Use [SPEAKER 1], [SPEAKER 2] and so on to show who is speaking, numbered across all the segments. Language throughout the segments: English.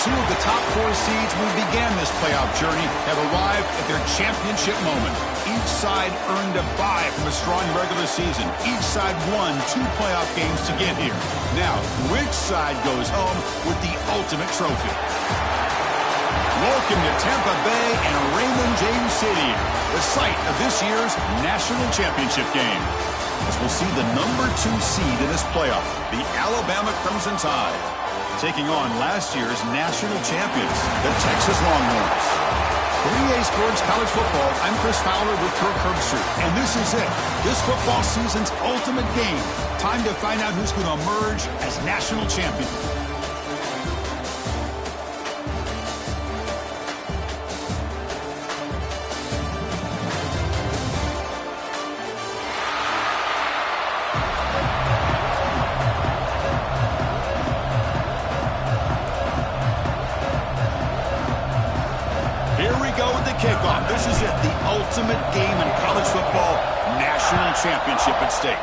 [SPEAKER 1] Two of the top four seeds who began this playoff journey have arrived at their championship moment. Each side earned a bye from a strong regular season. Each side won 2 playoff games to get here. Now, which side goes home with the ultimate trophy? Welcome to Tampa Bay and Raymond James Stadium, the site of this year's national championship game. As we'll see the number 2 seed in this playoff, the Alabama Crimson Tide, taking on last year's national champions, the Texas Longhorns. 3A Sports College Football, I'm Chris Fowler with Kirk Herbstreit, and this is it. This football season's ultimate game. Time to find out who's going to emerge as national champion. kickoff. This is it, the ultimate game in college football, national championship at stake.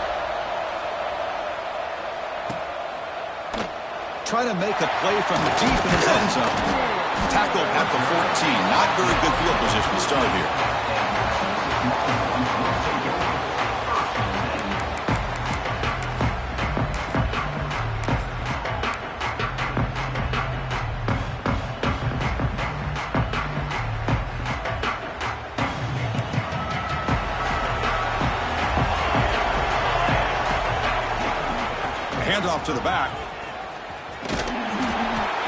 [SPEAKER 1] Trying to make a play from deep in his end zone. Tackled at the 14. Not very good field position to start here. Handoff to the back.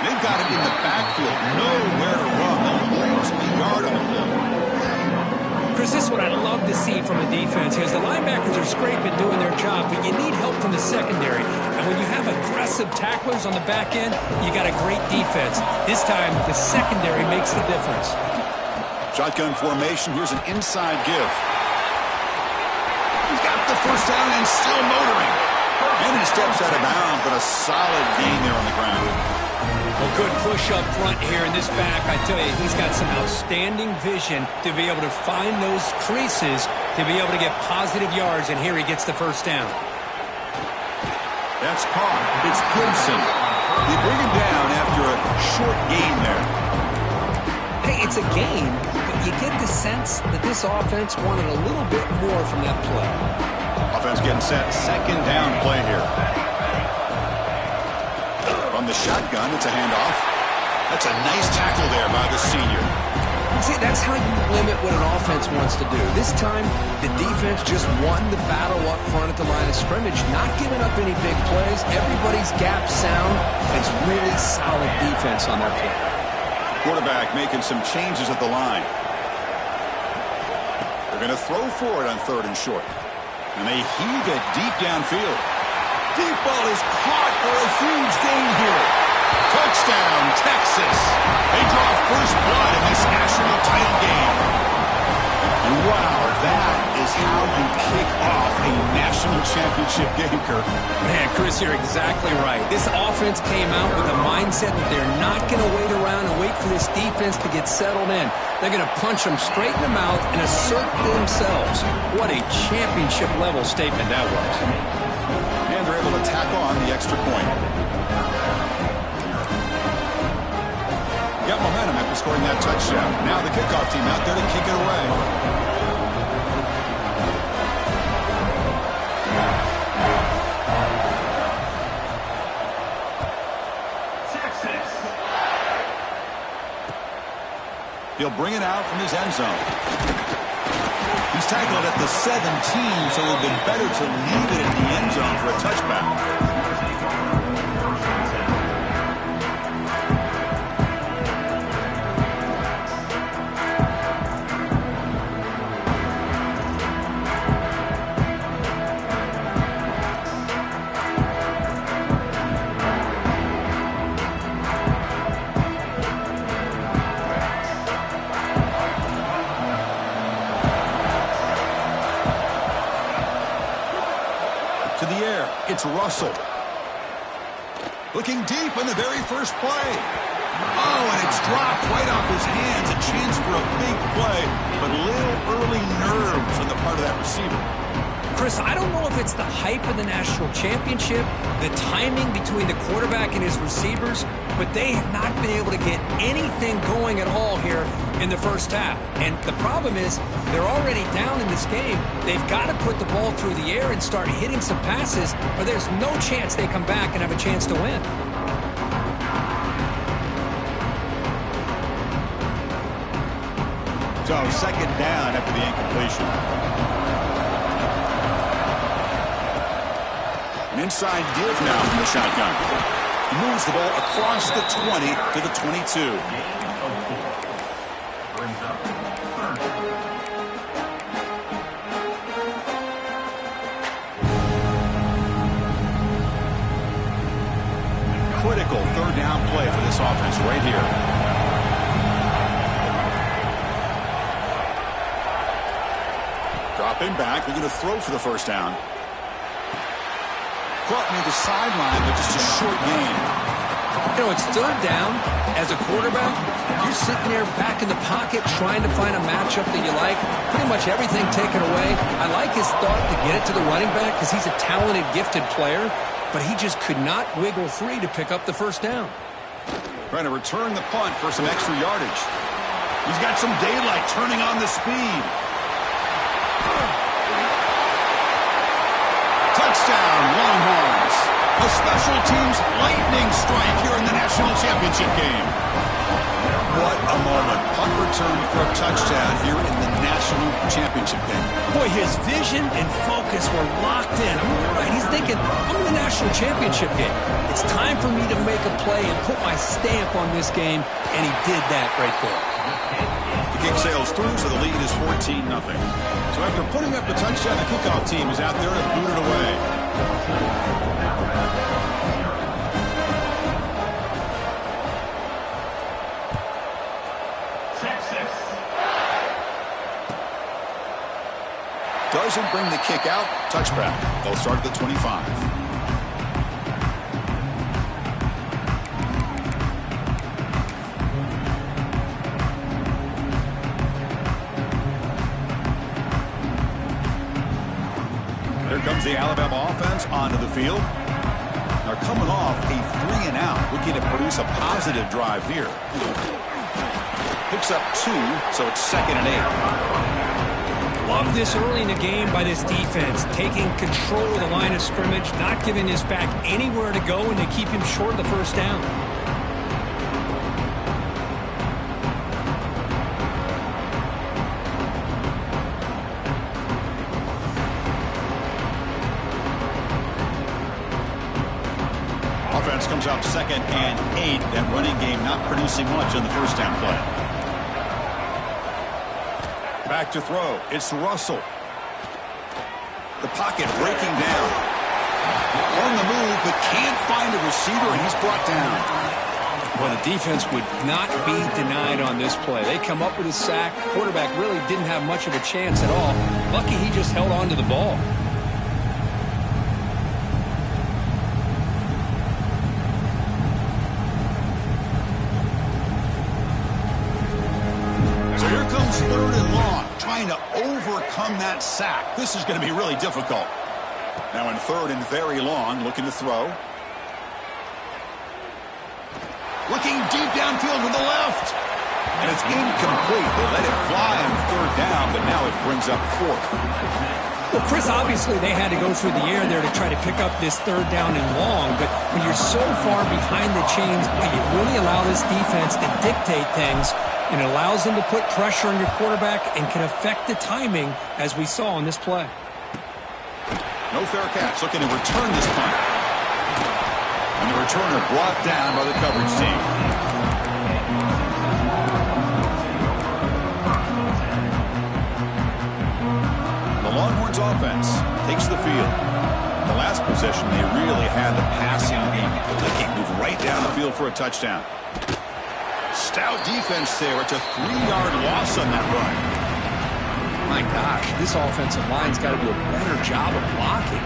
[SPEAKER 1] They've got it in the backfield. Nowhere to run. They'll lose a yard on the play.
[SPEAKER 2] Chris, this is what I love to see from a defense is the linebackers are scraping, doing their job, but you need help from the secondary. And when you have aggressive tacklers on the back end, you got a great defense. This time, the secondary makes the difference.
[SPEAKER 1] Shotgun formation. Here's an inside give. He's got the first down and still motoring. And he steps out of bounds, but a solid gain there on the ground.
[SPEAKER 2] Well, good push up front here in this back. I tell you, he's got some outstanding vision to be able to find those creases, to be able to get positive yards, and here he gets the first down.
[SPEAKER 1] That's caught. It's Gibson. They bring him down after a short gain there.
[SPEAKER 2] Hey, it's a gain, but you get the sense that this offense wanted a little bit more from that play.
[SPEAKER 1] Offense getting set. Second down play here. From the shotgun, it's a handoff. That's a nice tackle there by the senior.
[SPEAKER 2] See, that's how you limit what an offense wants to do. This time, the defense just won the battle up front at the line of scrimmage, not giving up any big plays. Everybody's gap sound. It's really solid defense on their play.
[SPEAKER 1] Quarterback making some changes at the line. They're going to throw for it on 3rd and short. And they heave it deep downfield. Deep ball is caught for a huge gain here. Touchdown, Texas. They draw first blood in this national title game. And wow, that is how you kick off a national championship game, Kirk.
[SPEAKER 2] Man, Chris, you're exactly right. This offense came out with a mindset that they're not going to wait around and wait for this defense to get settled in. They're going to punch them straight in the mouth and assert themselves. What a championship-level statement that was.
[SPEAKER 1] And they're able to tack on the extra point. Got momentum after scoring that touchdown. Now the kickoff team out there to kick it away. Texas. He'll bring it out from his end zone. He's tackled at the 17, so it would have been better to leave it in the end zone for a touchback. To the air, it's Russell. Looking deep in the very first play. Oh, and it's dropped right off his hands. A chance for a big play, but a little early nerves on the part of that receiver.
[SPEAKER 2] Chris, I don't know if it's the hype of the national championship, the timing between the quarterback and his receivers, but they have not been able to get anything going at all here in the first half. And the problem is they're already down in this game. They've got to put the ball through the air and start hitting some passes, or there's no chance they come back and have a chance to win.
[SPEAKER 1] So second down after the incompletion. An inside give now from the shotgun. He moves the ball across the 20 to the 22. Critical third down play for this offense right here. Dropping back, they're going to throw for the first down. Caught near the sideline, but just a short gain.
[SPEAKER 2] You know, it's third down. As a quarterback, you're sitting there back in the pocket trying to find a matchup that you like. Pretty much everything taken away. I like his thought to get it to the running back because he's a talented, gifted player, but he just could not wiggle free to pick up the first down.
[SPEAKER 1] Trying to return the punt for some extra yardage. He's got some daylight turning on the speed. Touchdown, Longhorns. A special teams lightning strike here in the national championship game. What a moment. Punt return for a touchdown here in the national championship game.
[SPEAKER 2] Boy, his vision and focus were locked in. I mean, you're right. He's thinking, I'm in the national championship game. It's time for me to make a play and put my stamp on this game, and he did that right there.
[SPEAKER 1] The kick sails through, so the lead is 14-0. So after putting up the touchdown, the kickoff team is out there to boot it away. Doesn't bring the kick out. Touchback. They'll start at the 25. Here comes the Alabama offense onto the field. They're coming off a 3-and-out, looking to produce a positive drive here. Picks up 2, so it's 2nd and 8.
[SPEAKER 2] Love this early in the game by this defense, taking control of the line of scrimmage, not giving this back anywhere to go, and they keep him short of the first down.
[SPEAKER 1] Offense comes out 2nd and 8. That running game not producing much on the first down play. Back to throw. It's Russell. The pocket breaking down. On the move, but can't find a receiver, and he's brought down.
[SPEAKER 2] Well, the defense would not be denied on this play. They come up with a sack. Quarterback really didn't have much of a chance at all. Lucky he just held on to the ball.
[SPEAKER 1] So here comes 3rd and long, trying to overcome that sack. This is going to be really difficult. Now in 3rd and very long, looking to throw. Looking deep downfield to the left. And it's incomplete. They let it fly on 3rd down, but now it brings up 4th.
[SPEAKER 2] Well, Chris, obviously they had to go through the air there to try to pick up this 3rd down and long, but when you're so far behind the chains, you really allow this defense to dictate things, and it allows them to put pressure on your quarterback and can affect the timing, as we saw on this play.
[SPEAKER 1] No fair catch, looking to return this punt. And the returner brought down by the coverage team. The Longhorns offense takes the field. The last possession, they really had the passing game. They can move right down the field for a touchdown. Stout defense there. It's a 3-yard loss on that run.
[SPEAKER 2] My gosh, this offensive line's got to do a better job of blocking.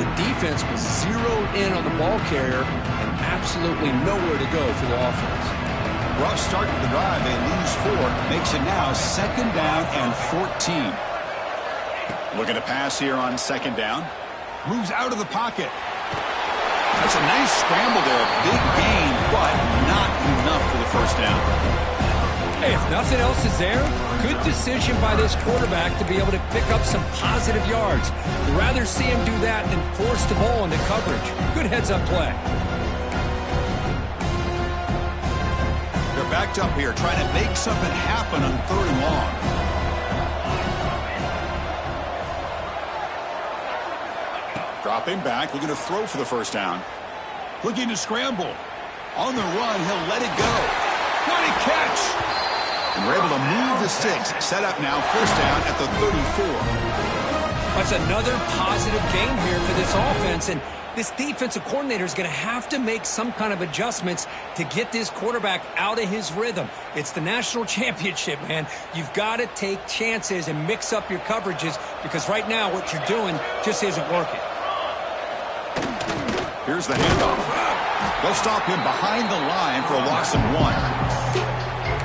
[SPEAKER 2] The defense was zeroed in on the ball carrier and absolutely nowhere to go for the offense.
[SPEAKER 1] Rough start to the drive. They lose 4. Makes it now 2nd down and 14. Looking to pass here on 2nd down. Moves out of the pocket. That's a nice scramble there. Big gain, but not enough for the first down.
[SPEAKER 2] Hey, if nothing else is there, good decision by this quarterback to be able to pick up some positive yards. You'd rather see him do that than force the ball into coverage. Good heads-up play.
[SPEAKER 1] They're backed up here, trying to make something happen on 3rd and long. Dropping back, looking to throw for the first down. Looking to scramble. On the run, he'll let it go. What a catch! And we're able to move the sticks. Set up now, first down at the 34.
[SPEAKER 2] That's another positive game here for this offense, and this defensive coordinator is going to have to make some kind of adjustments to get this quarterback out of his rhythm. It's the national championship, man. You've got to take chances and mix up your coverages because right now what you're doing just isn't working.
[SPEAKER 1] Here's the handoff. They'll stop him behind the line for a loss of 1.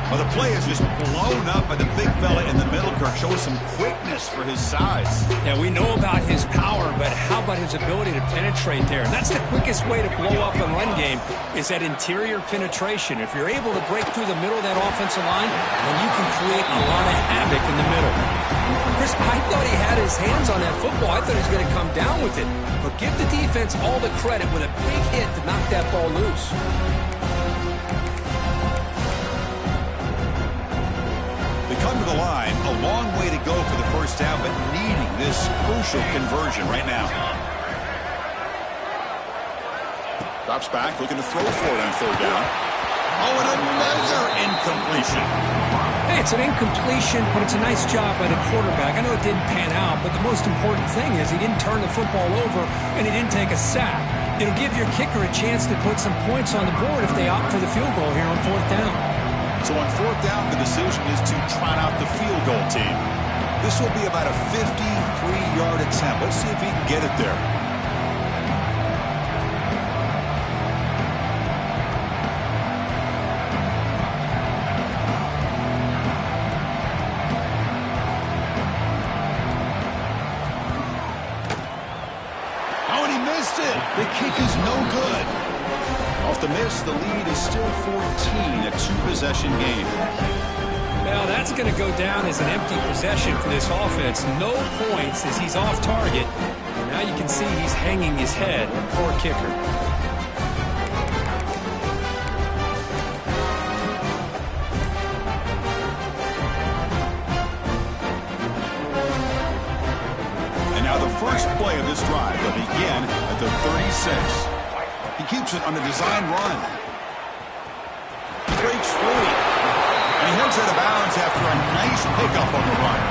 [SPEAKER 1] Well, the play is just blown up by the big fella in the middle. Kirk shows some quickness for his size.
[SPEAKER 2] Yeah, we know about his power, but how about his ability to penetrate there? And that's the quickest way to blow up a run game is that interior penetration. If you're able to break through the middle of that offensive line, then you can create a lot of havoc in the middle. Chris, I thought he had his hands on that football. I thought he was going to come down with it. But give the defense all the credit with a big hit to knock that ball loose.
[SPEAKER 1] Come to the line, a long way to go for the first down, but needing this crucial conversion right now. Drops back, looking to throw for it on third down. Oh, and another incompletion.
[SPEAKER 2] Hey, it's an incompletion, but it's a nice job by the quarterback. I know it didn't pan out, but the most important thing is he didn't turn the football over and he didn't take a sack. It'll give your kicker a chance to put some points on the board if they opt for the field goal here on fourth down.
[SPEAKER 1] So on fourth down, the decision is to trot out the field goal team. This will be about a 53-yard attempt. Let's see if he can get it there. Oh, and he missed it. The kick is no good. Off the miss, the lead is still 14, a two-possession game.
[SPEAKER 2] Well, that's going to go down as an empty possession for this offense. No points as he's off target. And now you can see he's hanging his head. Poor kicker.
[SPEAKER 1] And now the first play of this drive will begin at the 36. He keeps it on a design run. He breaks free. And he heads out of bounds after a nice pickup on the run.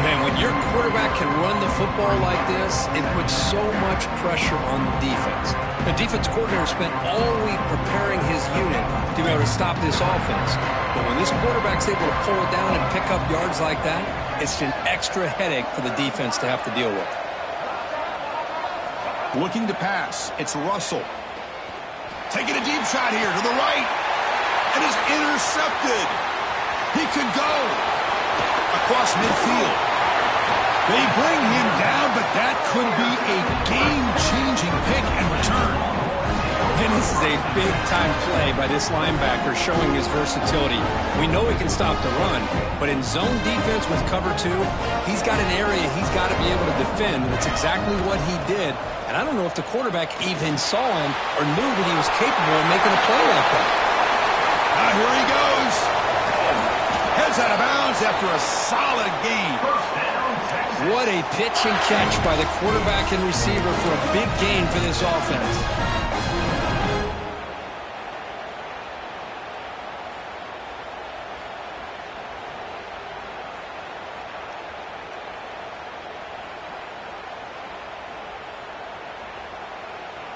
[SPEAKER 2] Man, when your quarterback can run the football like this, it puts so much pressure on the defense. The defense coordinator spent all week preparing his unit to be able to stop this offense. But when this quarterback's able to pull it down and pick up yards like that, it's an extra headache for the defense to have to deal with.
[SPEAKER 1] Looking to pass. It's Russell. Taking a deep shot here to the right. And is intercepted. He could go across midfield. They bring him down, but that could be a game-changing pick and return.
[SPEAKER 2] And this is a big-time play by this linebacker showing his versatility. We know he can stop the run, but in zone defense with cover two, he's got an area he's got to be able to defend. That's exactly what he did. And I don't know if the quarterback even saw him or knew that he was capable of making a play like that.
[SPEAKER 1] Now here he goes. Heads out of bounds after a solid gain.
[SPEAKER 2] What a pitch and catch by the quarterback and receiver for a big gain for this offense.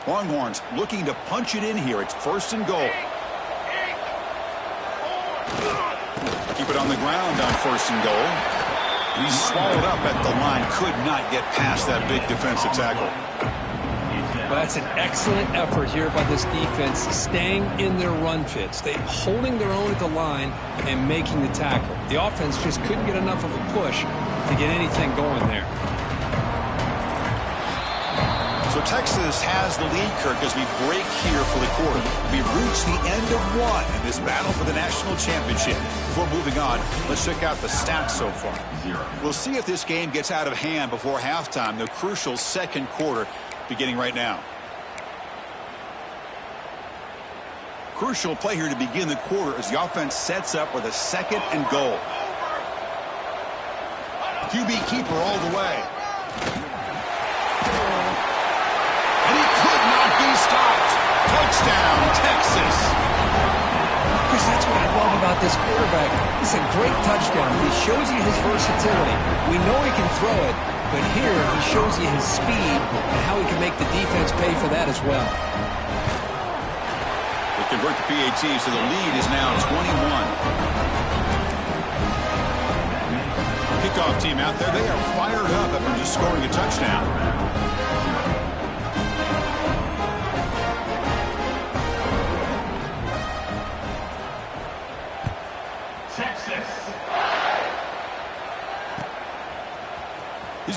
[SPEAKER 1] Longhorns looking to punch it in here. It's first and goal. Keep it on the ground on first and goal. He's swallowed up at the line. Could not get past that big defensive tackle.
[SPEAKER 2] Well, that's an excellent effort here by this defense, staying in their run fits. They holding their own at the line and making the tackle. The offense just couldn't get enough of a push to get anything going there.
[SPEAKER 1] So Texas has the lead, Kirk, as we break here for the quarter. We've reached the end of one in this battle for the national championship. Before moving on, let's check out the stats so far. We'll see if this game gets out of hand before halftime, the crucial second quarter beginning right now. Crucial play here to begin the quarter as the offense sets up with a second and goal. QB keeper all the way. Stopped. Touchdown, Texas.
[SPEAKER 2] Chris, that's what I love about this quarterback. It's a great touchdown. He shows you his versatility. We know he can throw it, but here he shows you his speed and how he can make the defense pay for that as well.
[SPEAKER 1] They convert the PAT, so the lead is now 21. Kickoff team out there, they are fired up after just scoring a touchdown.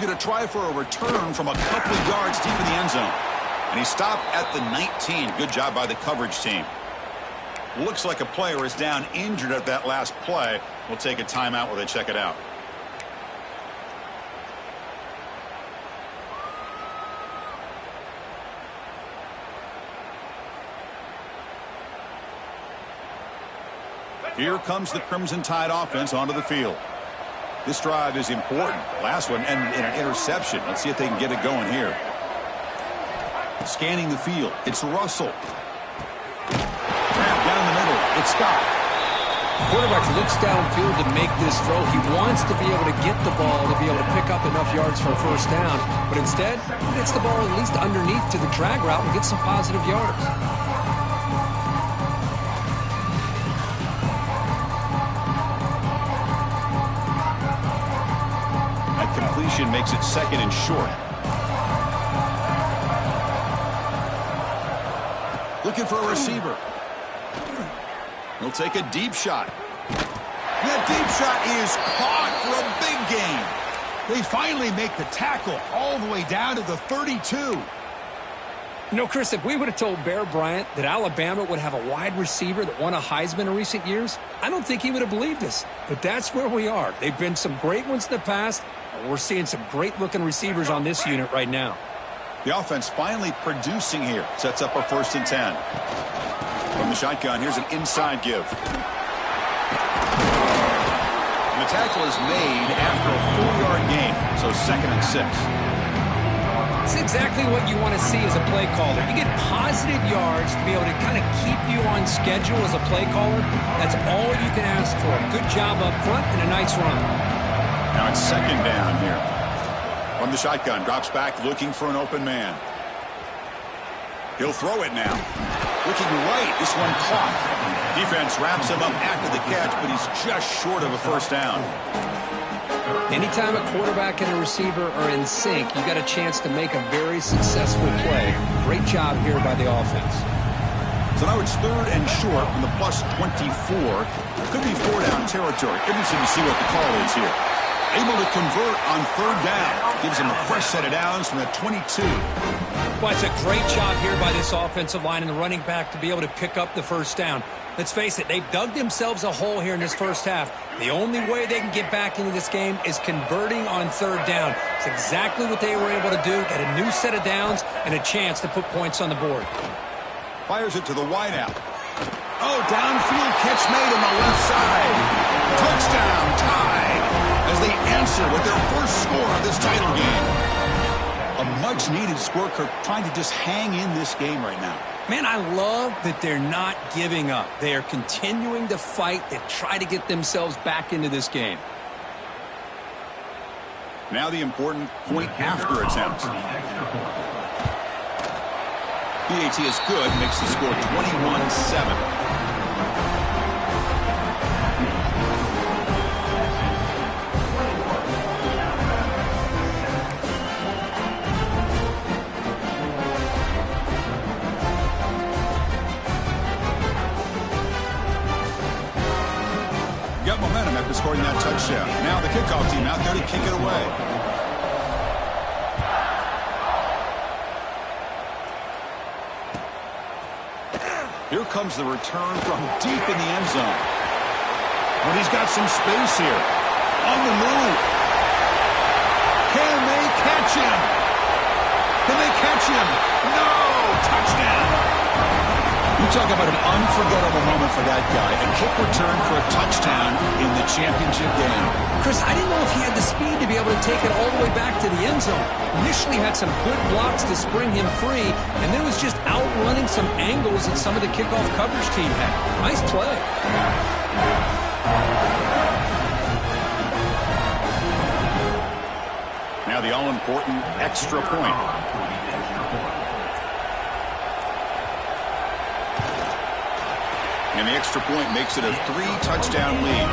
[SPEAKER 1] going to try for a return from a couple of yards deep in the end zone. And he stopped at the 19. Good job by the coverage team. Looks like a player is down injured at that last play. We'll take a timeout while they check it out. Here comes the Crimson Tide offense onto the field. This drive is important. Last one ended in an interception. Let's see if they can get it going here. Scanning the field. It's Russell. Down the middle. It's Scott.
[SPEAKER 2] The quarterback looks downfield to make this throw. He wants to be able to get the ball to be able to pick up enough yards for a first down. But instead, he gets the ball at least underneath to the drag route and gets some positive yards.
[SPEAKER 1] That completion makes it second and short. Looking for a receiver. He'll take a deep shot. That deep shot is caught for a big gain. They finally make the tackle all the way down to the 32.
[SPEAKER 2] You know, Chris, if we would have told Bear Bryant that Alabama would have a wide receiver that won a Heisman in recent years, I don't think he would have believed us. But that's where we are. They've been some great ones in the past, and we're seeing some great-looking receivers on this unit right now.
[SPEAKER 1] The offense finally producing here. Sets up a 1st and 10. From the shotgun, here's an inside give. And the tackle is made after a 4-yard gain, so 2nd and 6.
[SPEAKER 2] It's exactly what you want to see as a play caller. You get positive yards to be able to kind of keep you on schedule as a play caller. That's all you can ask for. Good job up front and a nice run.
[SPEAKER 1] Now it's 2nd down here. From the shotgun, drops back looking for an open man. He'll throw it now. Looking right, this one caught. Defense wraps him up after the catch, but he's just short of a 1st down.
[SPEAKER 2] Anytime a quarterback and a receiver are in sync, you got a chance to make a very successful play. Great job here by the offense.
[SPEAKER 1] So now it's 3rd and short from the plus 24. Could be 4-down territory. Interesting to see what the call is here. Able to convert on 3rd down. Gives him a fresh set of downs from the 22.
[SPEAKER 2] Well, it's a great job here by this offensive line and the running back to be able to pick up the 1st down. Let's face it, they've dug themselves a hole here in this first half. The only way they can get back into this game is converting on 3rd down. It's exactly what they were able to do. Get a new set of downs and a chance to put points on the board.
[SPEAKER 1] Fires it to the wideout. Oh, downfield catch made on the left side. Touchdown, Tide, as they answer with their first score of this title game. A much-needed score, Kirk, trying to just hang in this game right now.
[SPEAKER 2] Man, I love that they're not giving up. They are continuing to fight, to try to get themselves back into this game.
[SPEAKER 1] Now the important point-after attempt. PAT is good, makes the score 21-7. Got momentum after scoring that touchdown. Now the kickoff team out there to kick it away. Here comes the return from deep in the end zone. But he's got some space here. On the move. Can they catch him? Can they catch him? No! Touchdown! You talk about an unforgettable moment for that guy. A kick return for a touchdown in the championship game.
[SPEAKER 2] Chris, I didn't know if he had the speed to be able to take it all the way back to the end zone. Initially had some good blocks to spring him free, and then was just outrunning some angles that some of the kickoff coverage team had. Nice play.
[SPEAKER 1] Now the all-important extra point. And the extra point makes it a 3-touchdown lead.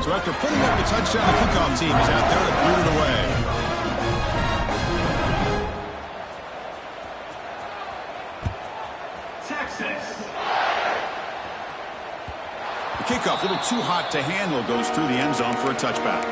[SPEAKER 1] So after After putting up a touchdown, the kickoff team is out there to boot it away. The kickoff, a little too hot to handle, goes through the end zone for a touchback.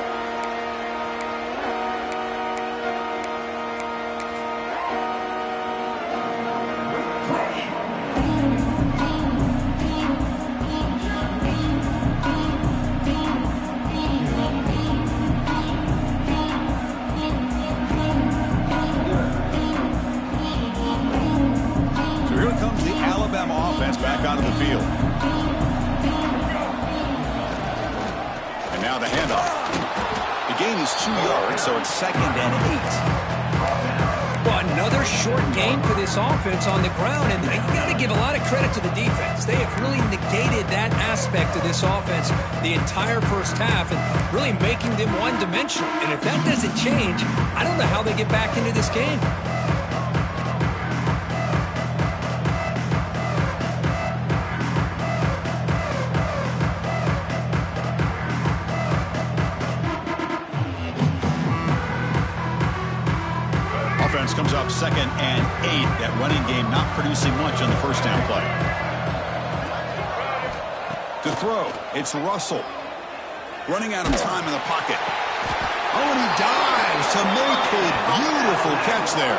[SPEAKER 1] Offense back onto the field. And now the handoff. The gain is 2 yards, so it's 2nd and 8.
[SPEAKER 2] Well, another short game for this offense on the ground, and you got to give a lot of credit to the defense. They have really negated that aspect of this offense the entire first half and really making them one-dimensional. And if that doesn't change, I don't know how they get back into this game.
[SPEAKER 1] Offense comes up 2nd and 8. That running game not producing much on the first down play. To throw, it's Russell. Running out of time in the pocket. Oh, and he dives to make a beautiful catch there.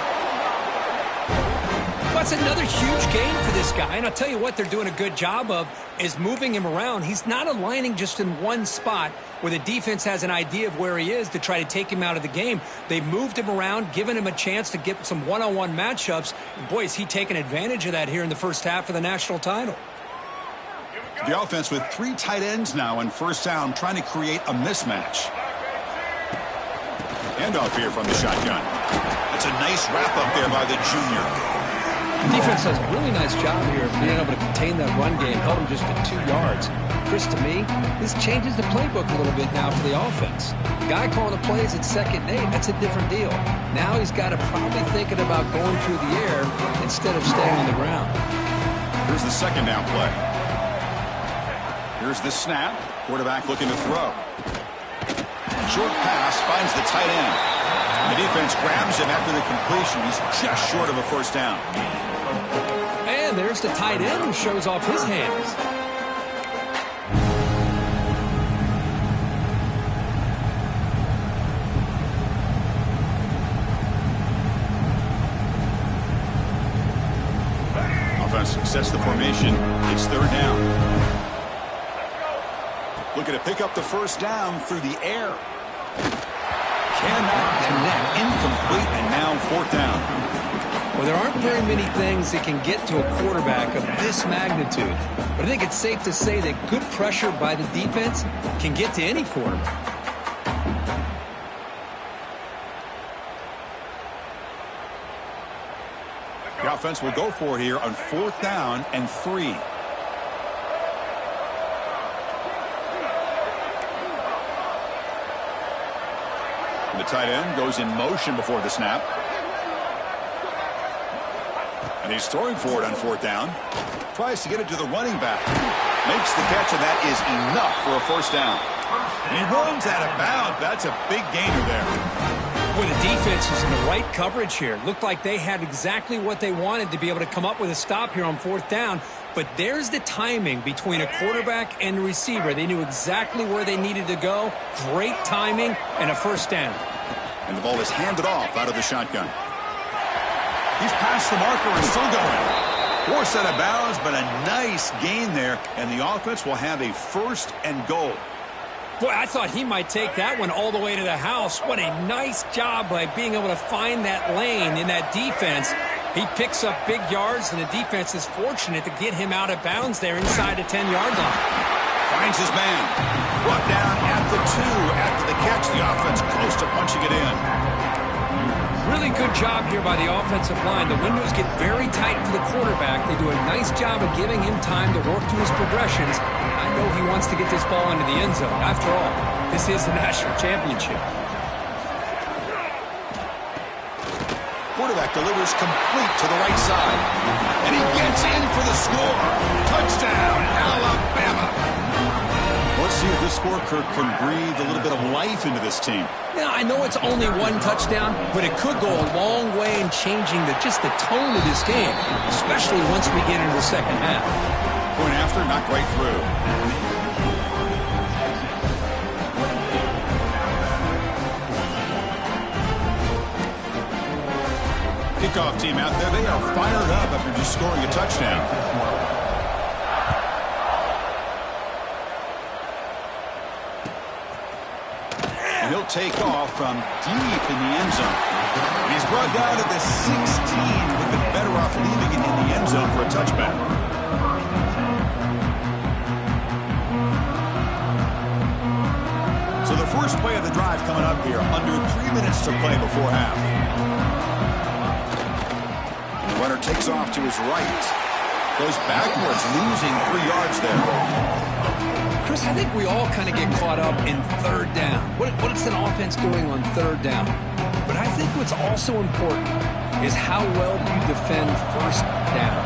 [SPEAKER 2] That's another huge gain for this guy, and I'll tell you what they're doing a good job of is moving him around. He's not aligning just in one spot where the defense has an idea of where he is to try to take him out of the game. They moved him around, given him a chance to get some one-on-one matchups. And boy, is he taking advantage of that here in the first half of the national title.
[SPEAKER 1] The offense with 3 tight ends now on first down, trying to create a mismatch. Handoff here from the shotgun. That's a nice wrap-up there by the junior.
[SPEAKER 2] The defense does a really nice job here of being able to contain that run game, held him just to 2 yards. Chris, to me, this changes the playbook a little bit now for the offense. The guy calling the plays at 2nd and 8, that's a different deal. Now he's got to probably thinking about going through the air instead of staying on the ground.
[SPEAKER 1] Here's the 2nd down play. Here's the snap. Quarterback looking to throw. Short pass finds the tight end. The defense grabs him after the completion. He's just short of a first down.
[SPEAKER 2] And there's the tight end who shows off his hands.
[SPEAKER 1] Offense sets the formation. It's 3rd down. Looking to pick up the first down through the air. Cannot connect. Incomplete, and now 4th down.
[SPEAKER 2] Well, there aren't very many things that can get to a quarterback of this magnitude. But I think it's safe to say that good pressure by the defense can get to any quarterback.
[SPEAKER 1] The offense will go for it here on 4th down and 3. The tight end goes in motion before the snap. And he's throwing for it on 4th down. Tries to get it to the running back. Makes the catch, and that is enough for a first down. He runs out of bounds. That's a big gainer there.
[SPEAKER 2] Boy, the defense was in the right coverage here. Looked like they had exactly what they wanted to be able to come up with a stop here on 4th down. But there's the timing between a quarterback and the receiver. They knew exactly where they needed to go. Great timing and a first down.
[SPEAKER 1] And the ball is handed off out of the shotgun. He's past the marker and still going. Forced out of bounds, but a nice gain there. And the offense will have a 1st and goal.
[SPEAKER 2] Boy, I thought he might take that one all the way to the house. What a nice job by being able to find that lane in that defense. He picks up big yards, and the defense is fortunate to get him out of bounds there inside the 10-yard line.
[SPEAKER 1] Finds his man. Brought down at the 2 after the catch. The offense close to punching it in.
[SPEAKER 2] Really good job here by the offensive line. The windows get very tight for the quarterback. They do a nice job of giving him time to work through his progressions. I know he wants to get this ball into the end zone. After all, this is the national championship.
[SPEAKER 1] Quarterback delivers complete to the right side. And he gets in for the score. Touchdown, Alabama. Let's see see if this score can breathe a little bit of life into this team.
[SPEAKER 2] Yeah, I know it's only one touchdown, but it could go a long way in changing just the tone of this game, especially once we get into the second half.
[SPEAKER 1] Point after, not quite through. Kickoff team out there, they are fired up after just scoring a touchdown. And he'll take off from deep in the end zone. And he's brought down at the 16. Would have been better off leaving it in the end zone for a touchback. So the first play of the drive coming up here, under 3 minutes to play before half. And the runner takes off to his right. Goes backwards, losing 3 yards there.
[SPEAKER 2] Chris, I think we all kind of get caught up in third down. What's an offense doing on third down? But I think what's also important is how well you defend first down.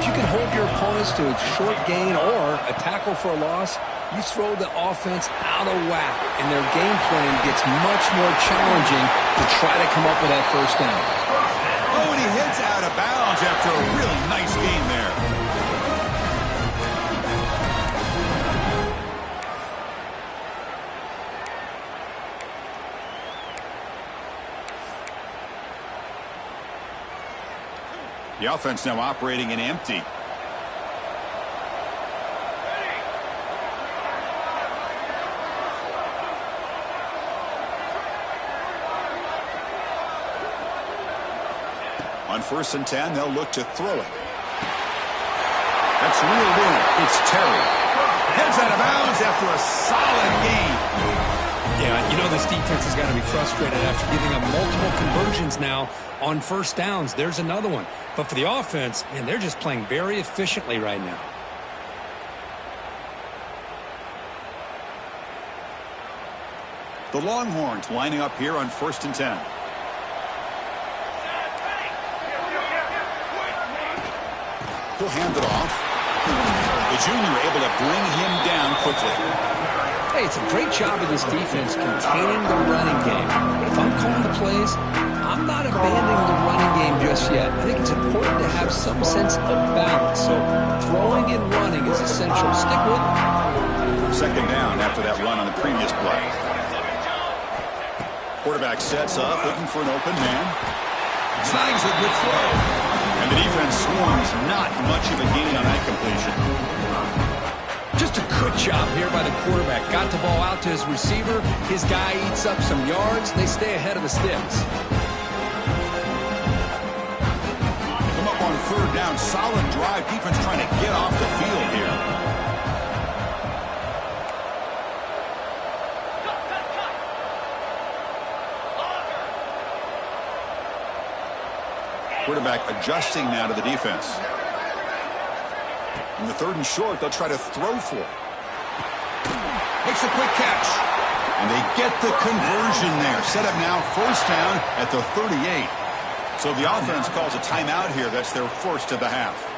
[SPEAKER 2] If you can hold your opponents to a short gain or a tackle for a loss, you throw the offense out of whack, and their game plan gets much more challenging to try to come up with that first down.
[SPEAKER 1] Oh, and he hits out of bounds after a really nice game there. The offense now operating in empty. On 1st and 10, they'll look to throw it. That's reeled in. It's Terry. Heads out of bounds after a solid game.
[SPEAKER 2] Yeah, you know this defense has got to be frustrated after giving up multiple conversions now on first downs. There's another one. But for the offense, man, they're just playing very efficiently right now.
[SPEAKER 1] The Longhorns lining up here on 1st and 10. He'll hand it off. The junior able to bring him down quickly.
[SPEAKER 2] Hey, it's a great job of this defense containing the running game. But if I'm calling the plays, I'm not abandoning the running game just yet. I think it's important to have some sense of balance. So throwing and running is essential. Stick with it.
[SPEAKER 1] Second down after that run on the previous play. Quarterback sets up, looking for an open man. Snags a good throw. And the defense swarms, not much of a gain on that completion.
[SPEAKER 2] Just a good job here by the quarterback. Got the ball out to his receiver. His guy eats up some yards. They stay ahead of the sticks.
[SPEAKER 1] Come up on 3rd down. Solid drive. Defense trying to get off the field here. Quarterback adjusting now to the defense. In the 3rd and short, they'll try to throw for it. Makes a quick catch. And they get the conversion there. Set up now 1st down at the 38. So the offense calls a timeout here. That's their 1st of the half.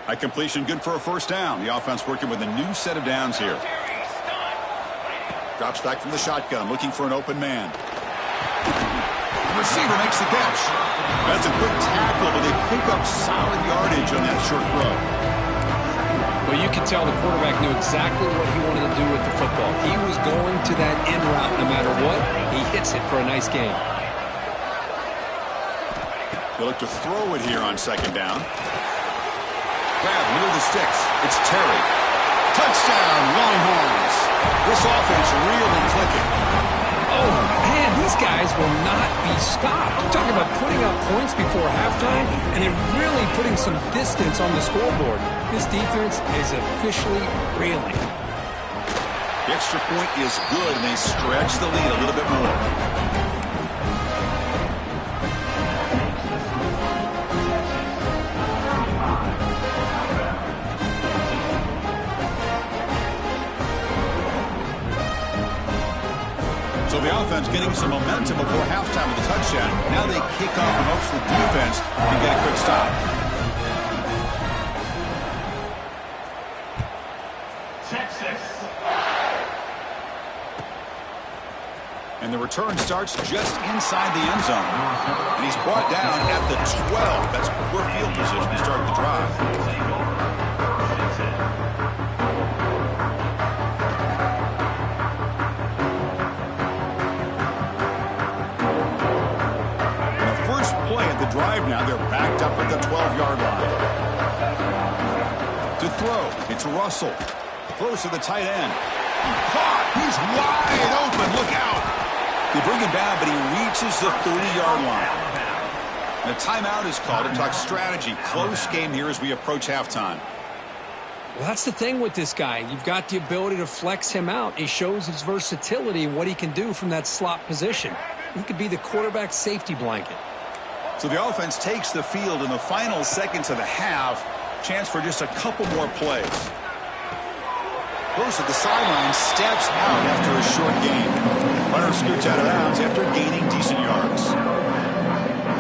[SPEAKER 1] High completion, good for a 1st down. The offense working with a new set of downs here. Drops back from the shotgun, looking for an open man. The receiver makes the catch. That's a good tackle, but they pick up solid yardage on that short throw.
[SPEAKER 2] Well, you could tell the quarterback knew exactly what he wanted to do with the football. He was going to that in route no matter what. He hits it for a nice gain.
[SPEAKER 1] They look to throw it here on 2nd down. Grab near the sticks. It's Terry. Touchdown, Longhorns. This offense really clicking.
[SPEAKER 2] Oh, man, these guys will not be stopped. You're talking about putting up points before halftime, and they're really putting some distance on the scoreboard. This defense is officially reeling.
[SPEAKER 1] The extra point is good, and they stretch the lead a little bit more. offense getting some momentum before halftime with a touchdown. Now they kick off and hopes the defense can get a quick stop. And the return starts just inside the end zone. And he's brought down at the 12. That's poor field position to start the drive. The first play of the drive now, they're backed up at the 12-yard line. To throw, it's Russell. Throws to the tight end. Caught! He's wide open. Look out! They bring him down, but he reaches the 30-yard line. And a timeout is called to talk strategy. Close game here as we approach halftime.
[SPEAKER 2] Well, that's the thing with this guy. You've got the ability to flex him out. He shows his versatility and what he can do from that slot position. He could be the quarterback safety blanket.
[SPEAKER 1] So the offense takes the field in the final seconds of the half. Chance for just a couple more plays. Goes to the sideline, steps out after a short gain. Runner scoots out of bounds after gaining decent yards.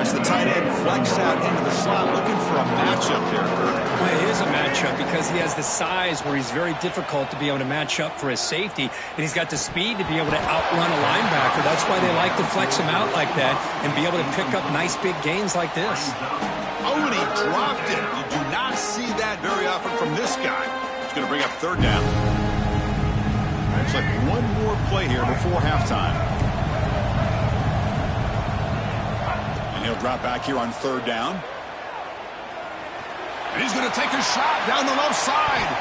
[SPEAKER 1] As the tight end flexed out into the slot, looking for a matchup there.
[SPEAKER 2] Well, it is a matchup because he has the size where he's very difficult to be able to match up for his safety, and he's got the speed to be able to outrun a linebacker. That's why they like to flex him out like that and be able to pick up nice big gains like this.
[SPEAKER 1] Oh, and he dropped it. You do not see that very often from this guy. He's going to bring up third down. Looks like one more play here before halftime. And he'll drop back here on third down. And he's going to take a shot down the left side.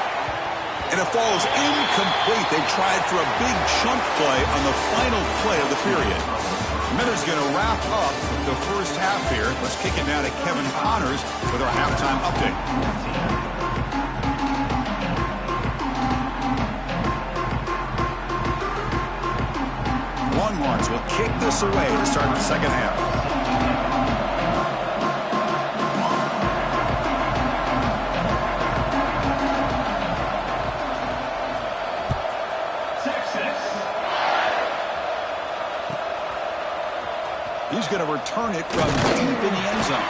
[SPEAKER 1] And it falls incomplete. They tried for a big chunk play on the final play of the period. Miller's going to wrap up the first half here. Let's kick it down to Kevin Connors with our halftime update. Longhorns will kick this away to start the second half. He's going to return it from deep in the end zone.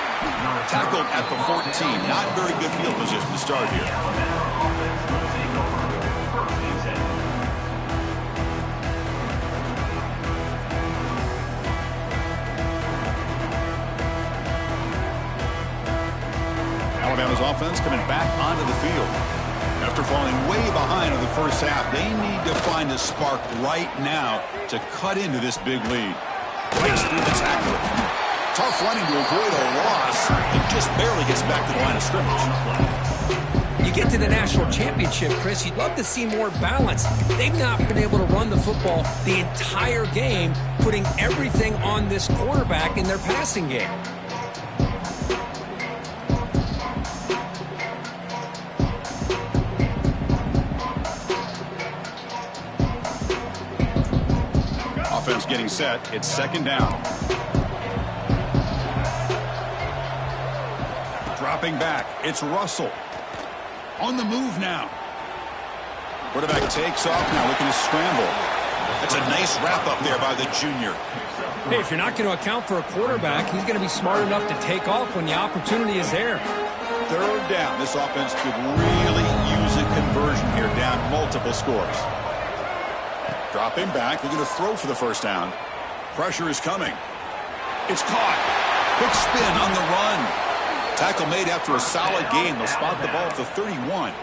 [SPEAKER 1] Tackled at the 14. Not very good field position to start here. Alabama's offense coming back onto the field. After falling way behind in the first half, they need to find a spark right now to cut into this big lead. Breaks through the tackle. Tough running to avoid a loss. He just barely gets back to the line of scrimmage.
[SPEAKER 2] You get to the national championship, Chris, you'd love to see more balance. They've not been able to run the football the entire game, putting everything on this quarterback in their passing game.
[SPEAKER 1] Offense getting set. It's second down. Dropping back. It's Russell. On the move now. Quarterback takes off now, looking to scramble. That's a nice wrap up there by the junior.
[SPEAKER 2] Hey, if you're not going to account for a quarterback, he's going to be smart enough to take off when the opportunity is there.
[SPEAKER 1] Third down. This offense could really use a conversion here, down multiple scores. Dropping back, looking to throw for the first down. Pressure is coming. It's caught. Quick spin on the run. Tackle made after a solid gain. They'll spot the ball at the 31.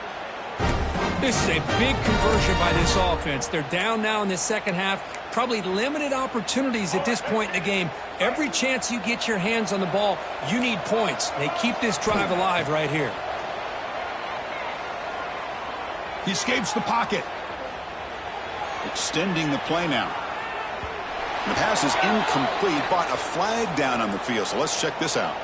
[SPEAKER 2] This is a big conversion by this offense. They're down now in the second half. Probably limited opportunities at this point in the game. Every chance you get your hands on the ball, you need points. They keep this drive alive right here.
[SPEAKER 1] He escapes the pocket. Extending the play now. The pass is incomplete, but a flag down on the field. So let's check this out.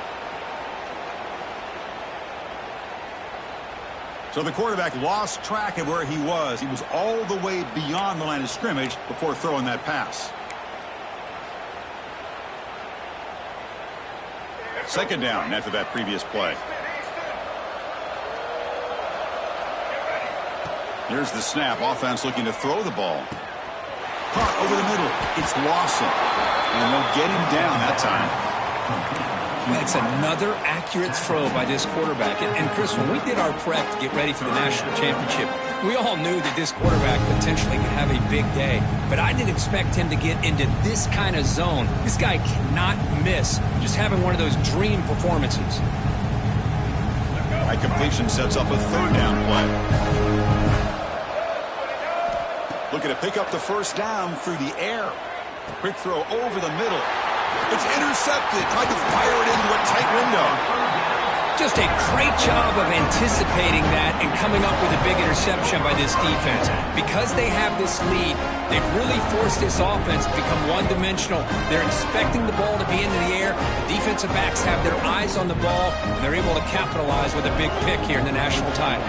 [SPEAKER 1] So the quarterback lost track of where he was. He was all the way beyond the line of scrimmage before throwing that pass. Second down after that previous play. Here's the snap. Offense looking to throw the ball. Caught over the middle. It's Lawson. And they'll get him down that time.
[SPEAKER 2] That's another accurate throw by this quarterback. And Chris, when we did our prep to get ready for the national championship, we all knew that this quarterback potentially could have a big day. But I didn't expect him to get into this kind of zone. This guy cannot miss. Just having one of those dream performances.
[SPEAKER 1] High completion sets up a third down play. Looking to pick up the first down through the air. Quick throw over the middle. It's intercepted. Tried to fire it into a tight window.
[SPEAKER 2] Just a great job of anticipating that and coming up with a big interception by this defense. Because they have this lead, they've really forced this offense to become one-dimensional. They're expecting the ball to be into the air. The defensive backs have their eyes on the ball, and they're able to capitalize with a big pick here in the national title.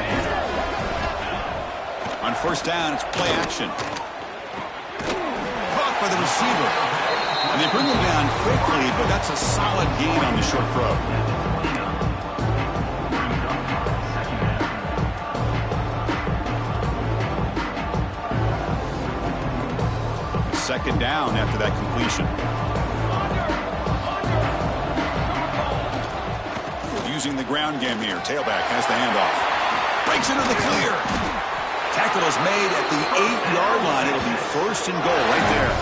[SPEAKER 1] On first down, it's play action. Caught by the receiver. And they bring him down quickly, but that's a solid gain on the short throw. Second down after that completion. Using the ground game here. Tailback has the handoff. Breaks into the clear. Tackle is made at the 8-yard line. It'll be first and goal right there.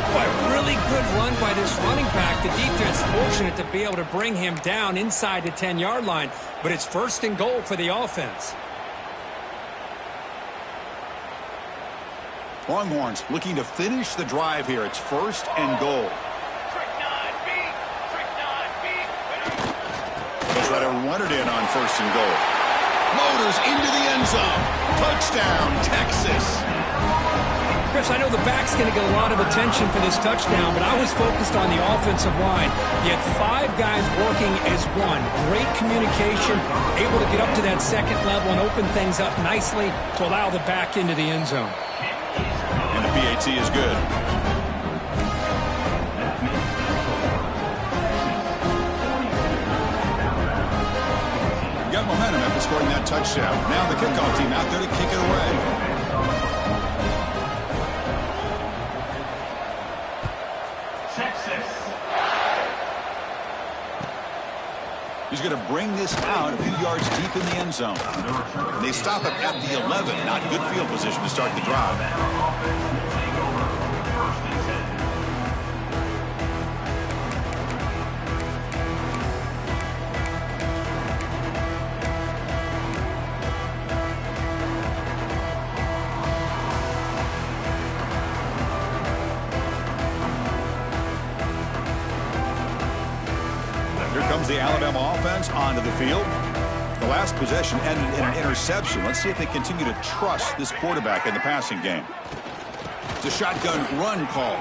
[SPEAKER 2] Boy, really good run by this running back. The defense fortunate to be able to bring him down inside the 10-yard line, but it's first and goal for the offense.
[SPEAKER 1] Longhorns looking to finish the drive here. It's first and goal. They'll try to run it in on first and goal. Motors into the end zone. Touchdown, Texas.
[SPEAKER 2] Chris, I know the back's going to get a lot of attention for this touchdown, but I was focused on the offensive line. You had 5 guys working as one. Great communication, able to get up to that second level and open things up nicely to allow the back into the end zone.
[SPEAKER 1] And the PAT is good. Got momentum after scoring that touchdown. Now the kickoff team out there to kick it away. He's going to bring this out a few yards deep in the end zone. And they stop it at the 11. Not good field position to start the drive. The Alabama offense onto the field. The last possession ended in an interception. Let's see if they continue to trust this quarterback in the passing game. It's a shotgun run call.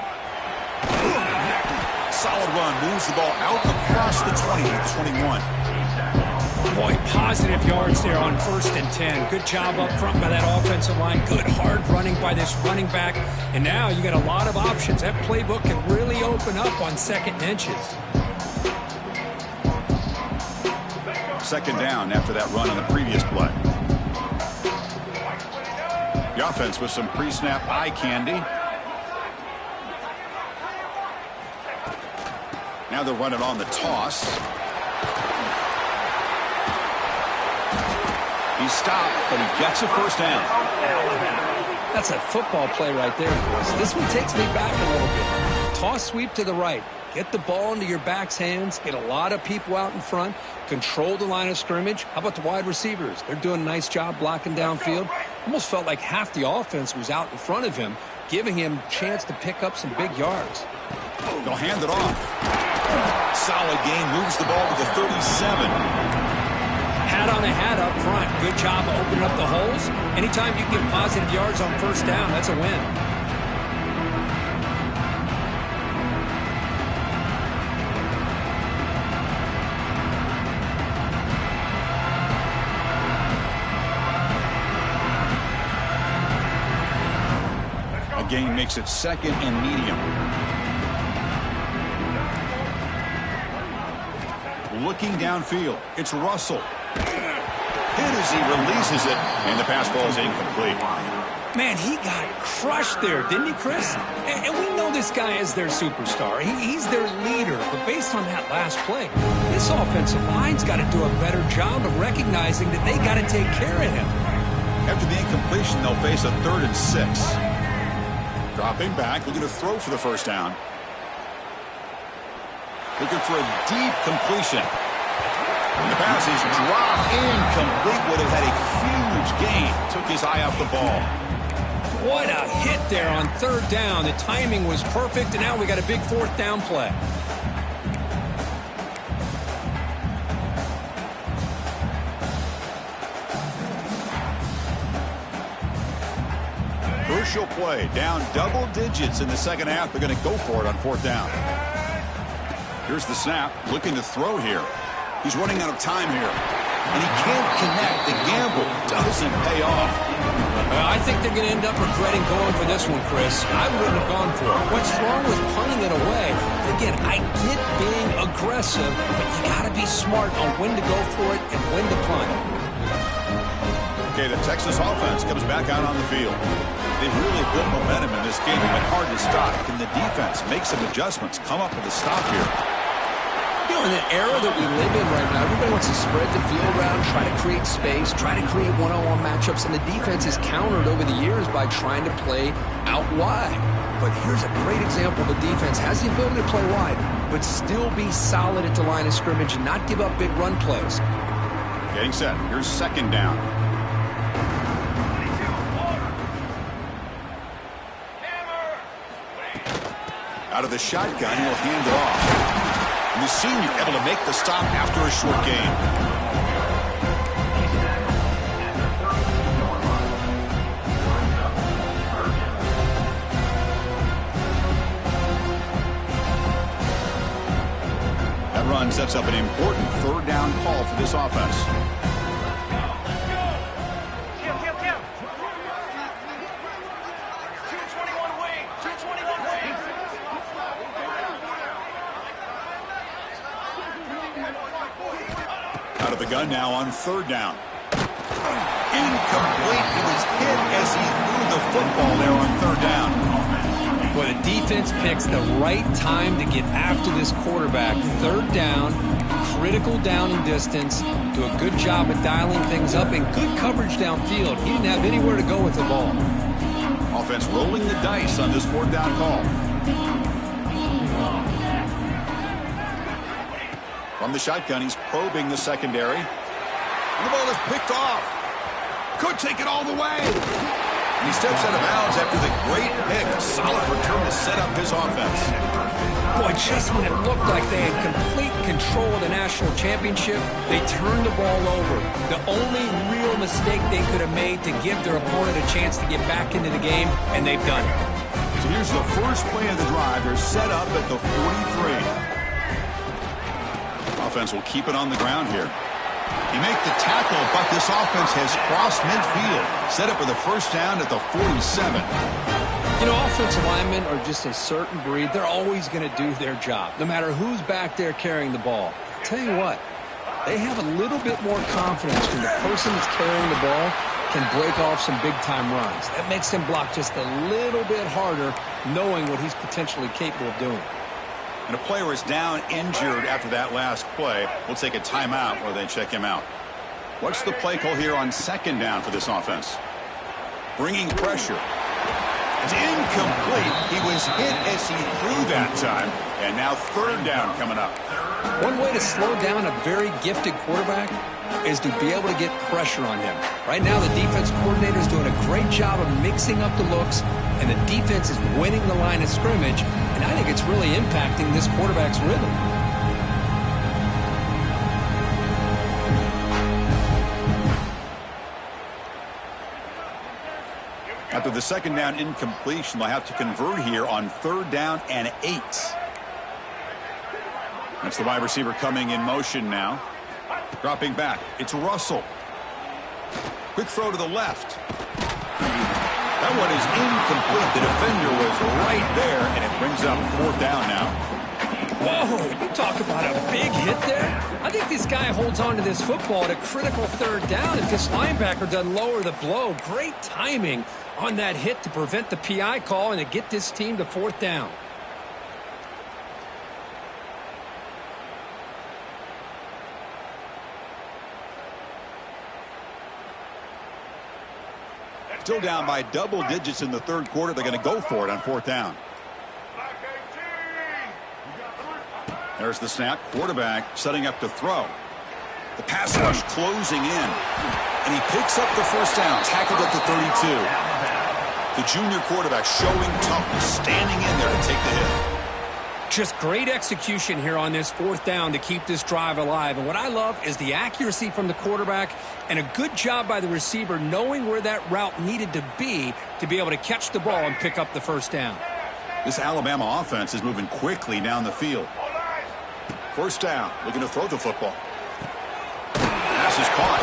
[SPEAKER 1] Solid run. Moves the ball out across the 20 to 21.
[SPEAKER 2] Boy, positive yards there on first and 10. Good job up front by that offensive line. Good hard running by this running back. And now you got a lot of options. That playbook can really open up on second and inches.
[SPEAKER 1] Second down after that run on the previous play. The offense with some pre-snap eye candy. Now they're running on the toss. He's stopped, but he gets a first down.
[SPEAKER 2] That's a football play right there, Chris. This one takes me back a little bit. Toss sweep to the right. Get the ball into your back's hands. Get a lot of people out in front. Control the line of scrimmage. How about the wide receivers? They're doing a nice job blocking downfield. Almost felt like half the offense was out in front of him, giving him a chance to pick up some big yards.
[SPEAKER 1] They'll hand it off. Solid gain. Moves the ball to the 37.
[SPEAKER 2] Hat on a hat up front. Good job of opening up the holes. Anytime you get positive yards on first down, that's a win.
[SPEAKER 1] Gain makes it second and medium. Looking downfield, it's Russell. Hit as he releases it, and the pass ball is incomplete.
[SPEAKER 2] Man, he got crushed there, didn't he, Chris? And we know this guy is their superstar. He's their leader. But based on that last play, this offensive line's got to do a better job of recognizing that they got to take care of him.
[SPEAKER 1] After the incompletion, they'll face a 3rd and 6. Dropping back, looking to throw for the first down. Looking for a deep completion. And the pass is dropped incomplete. Would have had a huge gain. Took his eye off the ball.
[SPEAKER 2] What a hit there on 3rd down. The timing was perfect, and now we got a big 4th down play.
[SPEAKER 1] Crucial play. Down double digits in the second half. They're going to go for it on 4th down. Here's the snap. Looking to throw here. He's running out of time here. And he can't connect. The gamble doesn't pay off.
[SPEAKER 2] I think they're going to end up regretting going for this one, Chris. I wouldn't have gone for it. What's wrong with punting it away? Again, I get being aggressive, but you got to be smart on when to go for it and when to punt.
[SPEAKER 1] Okay, the Texas offense comes back out on the field. They've really built momentum in this game. It's been hard to stop. Can the defense make some adjustments, come up with a stop here?
[SPEAKER 2] You know, in the era that we live in right now, everybody wants to spread the field around, try to create space, try to create one-on-one matchups, and the defense is countered over the years by trying to play out wide. But here's a great example. The defense has the ability to play wide, but still be solid at the line of scrimmage and not give up big run plays.
[SPEAKER 1] Getting set. Here's 2nd down. Out of the shotgun, he'll hand it off. And the senior able to make the stop after a short gain. That run sets up an important 3rd down call for this offense. Out of the gun now on 3rd down. Incomplete. He was hit as he threw the football there on 3rd down.
[SPEAKER 2] Well, the defense picks the right time to get after this quarterback. 3rd down, critical down and distance. Do a good job of dialing things up and good coverage downfield. He didn't have anywhere to go with the ball.
[SPEAKER 1] Offense rolling the dice on this 4th down call. From the shotgun, he's probing the secondary. And the ball is picked off. Could take it all the way. And he steps out of bounds after the great pick. A solid return to set up his offense.
[SPEAKER 2] Boy, just when it looked like they had complete control of the national championship, they turned the ball over. The only real mistake they could have made to give their opponent a chance to get back into the game, and they've done it.
[SPEAKER 1] So here's the first play of the drive. They're set up at the 43. Offense will keep it on the ground here. He makes the tackle, but this offense has crossed midfield. Set up with a 1st down at the 47.
[SPEAKER 2] You know, offensive linemen are just a certain breed. They're always going to do their job, no matter who's back there carrying the ball. I'll tell you what, they have a little bit more confidence when the person that's carrying the ball can break off some big-time runs. That makes him block just a little bit harder, knowing what he's potentially capable of doing.
[SPEAKER 1] And a player is down injured after that last play. We'll take a timeout while they check him out. What's the play call here on 2nd down for this offense? Bringing pressure. It's incomplete. He was hit as he threw that time. And now 3rd down coming up.
[SPEAKER 2] One way to slow down a very gifted quarterback is to be able to get pressure on him. Right now, the defense coordinator is doing a great job of mixing up the looks, and the defense is winning the line of scrimmage, and I think it's really impacting this quarterback's rhythm.
[SPEAKER 1] After the 2nd down incompletion, they'll have to convert here on 3rd down and 8. That's the wide receiver coming in motion now. Dropping back. It's Russell. Quick throw to the left. That one is incomplete. The defender was right there, and it brings up 4th down now.
[SPEAKER 2] Whoa, you talk about a big hit there. I think this guy holds on to this football at a critical third down if this linebacker doesn't lower the blow. Great timing on that hit to prevent the PI call and to get this team to fourth down.
[SPEAKER 1] Still down by double digits in the third quarter. They're going to go for it on fourth down. There's the snap. Quarterback setting up to throw. The pass rush closing in. And he picks up the first down. Tackled at the 32. The junior quarterback showing toughness, standing in there to take the hit.
[SPEAKER 2] Just great execution here on this fourth down to keep this drive alive. And what I love is the accuracy from the quarterback and a good job by the receiver knowing where that route needed to be able to catch the ball and pick up the first down.
[SPEAKER 1] This Alabama offense is moving quickly down the field. First down, looking to throw the football. Pass is caught.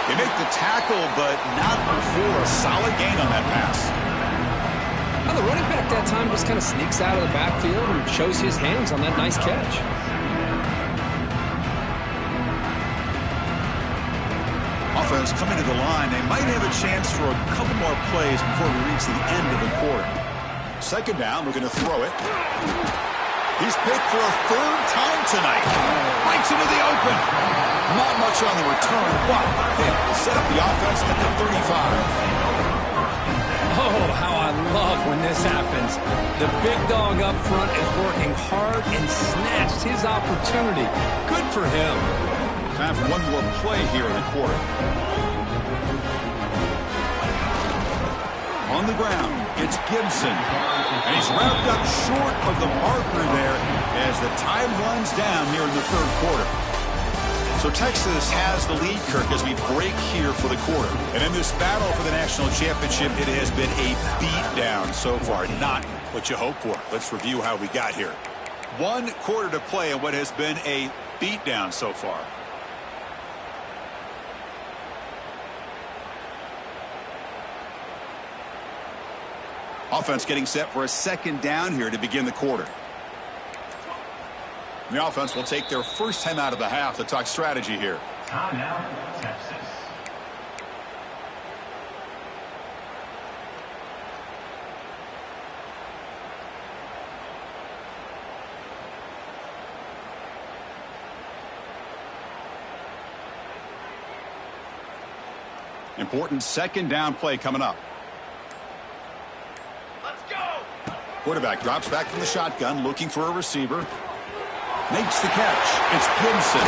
[SPEAKER 1] They make the tackle, but not before a solid gain on that pass.
[SPEAKER 2] Now the running back that time just kind of sneaks out of the backfield and shows his hands on that nice catch.
[SPEAKER 1] Offense coming to the line. They might have a chance for a couple more plays before we reach the end of the quarter. Second down, we're going to throw it. He's picked for a third time tonight. Right into the open. Not much on the return, but hit will set up the offense at the 35.
[SPEAKER 2] Oh, how I love when this happens. The big dog up front is working hard and snatched his opportunity. Good for him.
[SPEAKER 1] Time for one more play here in the quarter. On the ground, it's Gibson. And he's wrapped up short of the marker there as the time runs down here in the third quarter. So Texas has the lead, Kirk, as we break here for the quarter. And in this battle for the national championship, it has been a beatdown so far. Not what you hope for. Let's review how we got here. 1 quarter to play in what has been a beatdown so far. Offense getting set for a second down here to begin the quarter. The offense will take their first time out of the half to talk strategy here.
[SPEAKER 3] Timeout, Texas.
[SPEAKER 1] Important second down play coming up.
[SPEAKER 3] Let's go.
[SPEAKER 1] Quarterback drops back from the shotgun, looking for a receiver. Makes the catch. It's Gibson.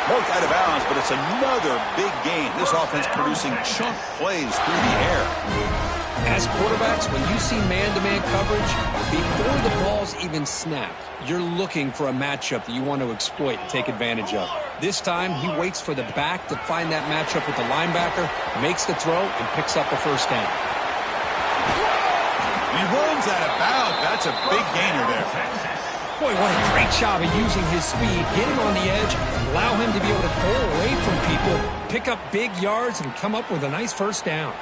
[SPEAKER 1] Broke out of bounds, but it's another big gain. This offense producing chunk plays through the air.
[SPEAKER 2] As quarterbacks, when you see man-to-man coverage, before the ball's even snapped, you're looking for a matchup that you want to exploit and take advantage of. This time, he waits for the back to find that matchup with the linebacker, makes the throw, and picks up a first down.
[SPEAKER 1] And he runs out of bounds. That's a big gainer there.
[SPEAKER 2] Boy, what a great job of using his speed, getting on the edge, allow him to be able to pull away from people, pick up big yards, and come up with a nice first down.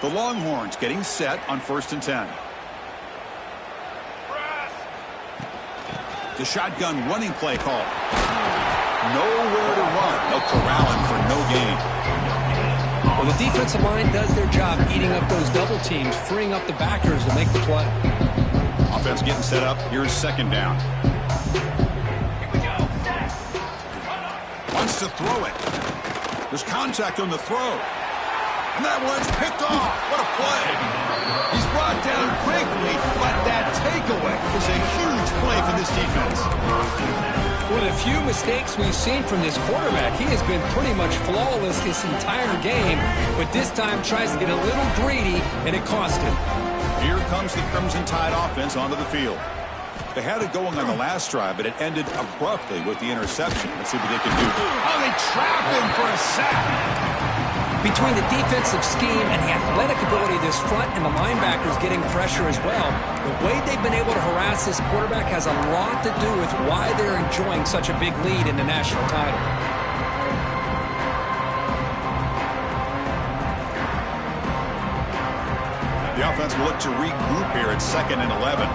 [SPEAKER 1] The Longhorns getting set on 1st and 10. The shotgun running play call. Nowhere to run. They'll corral him for no gain.
[SPEAKER 2] Well, the defensive line does their job eating up those double teams, freeing up the backers to make the play.
[SPEAKER 1] Offense getting set up. Here's second down. Wants to throw it. There's contact on the throw. And that one's picked off. What a play. He's brought down quickly, but that takeaway is a huge play for this defense.
[SPEAKER 2] With a few mistakes we've seen from this quarterback, he has been pretty much flawless this entire game, but this time tries to get a little greedy, and it cost him.
[SPEAKER 1] Here comes the Crimson Tide offense onto the field. They had it going on the last drive, but it ended abruptly with the interception. Let's see what they can do. Oh, they trap him for a sack.
[SPEAKER 2] Between the defensive scheme and the athletic ability of this front and the linebackers getting pressure as well, the way they've been able to harass this quarterback has a lot to do with why they're enjoying such a big lead in the national title.
[SPEAKER 1] The offense will look to regroup here at 2nd and 11.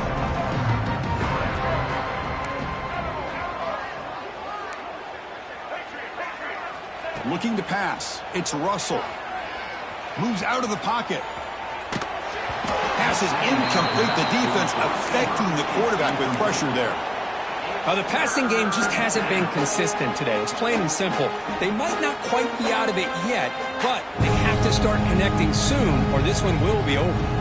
[SPEAKER 1] Looking to pass. It's Russell. Moves out of the pocket. Pass is incomplete. The defense affecting the quarterback with pressure there.
[SPEAKER 2] The passing game just hasn't been consistent today. It's plain and simple. They might not quite be out of it yet, but they have to start connecting soon or this one will be over.